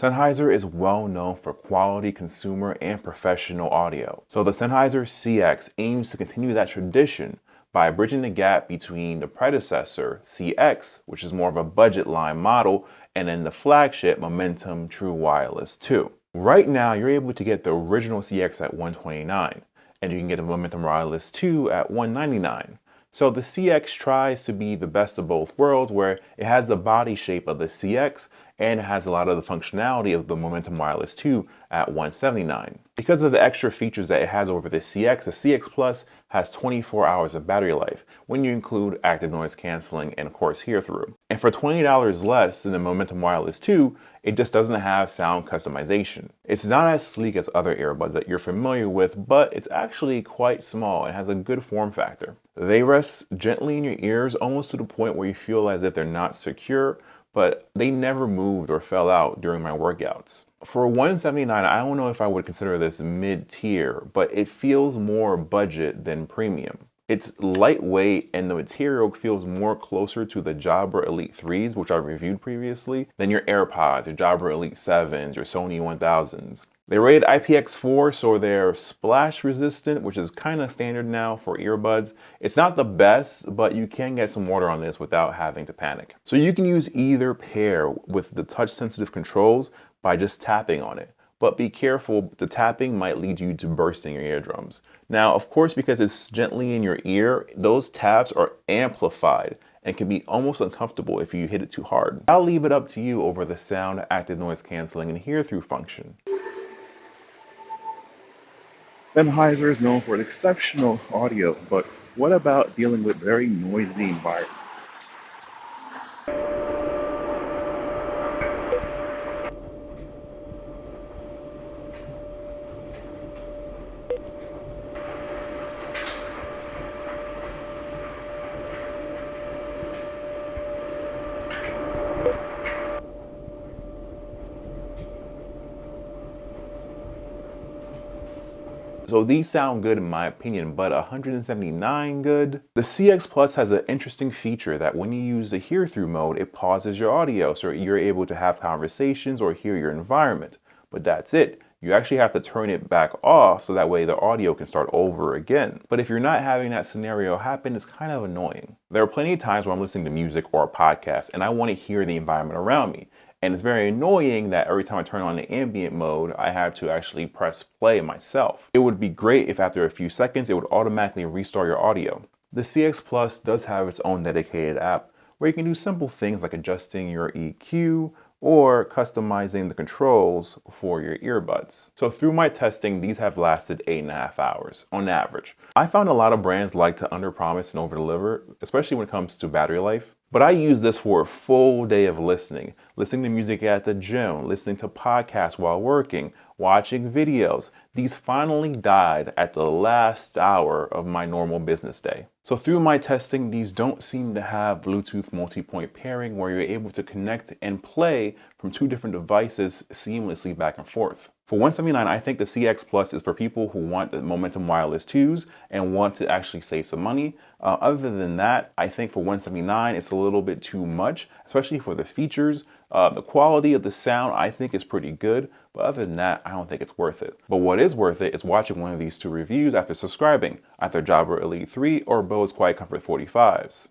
Sennheiser is well known for quality consumer and professional audio. So the Sennheiser CX aims to continue that tradition by bridging the gap between the predecessor, CX, which is more of a budget line model, and then the flagship Momentum True Wireless 2. Right now, you're able to get the original CX at $129, and you can get the Momentum Wireless 2 at $199. So the CX tries to be the best of both worlds, where it has the body shape of the CX and it has a lot of the functionality of the Momentum Wireless 2 at $179. Because of the extra features that it has over the CX Plus has 24 hours of battery life when you include active noise canceling and of course hear-through. And for $20 less than the Momentum Wireless 2, it just doesn't have sound customization. It's not as sleek as other earbuds that you're familiar with, but it's actually quite small and has a good form factor. They rest gently in your ears, almost to the point where you feel as if they're not secure, but they never moved or fell out during my workouts. For $179, I don't know if I would consider this mid-tier, but it feels more budget than premium. It's lightweight and the material feels more closer to the Jabra Elite 3s, which I reviewed previously, than your AirPods, your Jabra Elite 7s, your Sony 1000s. They're rated IPX4, so they're splash resistant, which is kind of standard now for earbuds. It's not the best, but you can get some water on this without having to panic. So you can use either pair with the touch sensitive controls by just tapping on it. But be careful, the tapping might lead you to bursting your eardrums. Now, of course, because it's gently in your ear, those taps are amplified and can be almost uncomfortable if you hit it too hard. I'll leave it up to you over the sound, active noise canceling, and hear-through function. Sennheiser is known for exceptional audio, but what about dealing with very noisy environments? So these sound good in my opinion, but $179 good? The CX Plus has an interesting feature that when you use the hear-through mode, it pauses your audio so you're able to have conversations or hear your environment. But that's it. You actually have to turn it back off so that way the audio can start over again. But if you're not having that scenario happen, it's kind of annoying. There are plenty of times where I'm listening to music or a podcast and I want to hear the environment around me. And it's very annoying that every time I turn on the ambient mode, I have to actually press play myself. It would be great if after a few seconds, it would automatically restart your audio. The CX Plus does have its own dedicated app where you can do simple things like adjusting your EQ or customizing the controls for your earbuds. So through my testing, these have lasted 8.5 hours on average. I found a lot of brands like to underpromise and overdeliver, especially when it comes to battery life. But I use this for a full day of listening to music at the gym, listening to podcasts while working, watching videos. These finally died at the last hour of my normal business day. So through my testing, these don't seem to have Bluetooth multi-point pairing where you're able to connect and play from two different devices seamlessly back and forth. For $179, I think the CX Plus is for people who want the Momentum Wireless 2s and want to actually save some money. Other than that, I think for $179, it's a little bit too much, especially for the features. The quality of the sound, I think, is pretty good. But other than that, I don't think it's worth it. But what is worth it is watching one of these two reviews after subscribing, either Jabra Elite 3 or Bose Quiet Comfort 45s.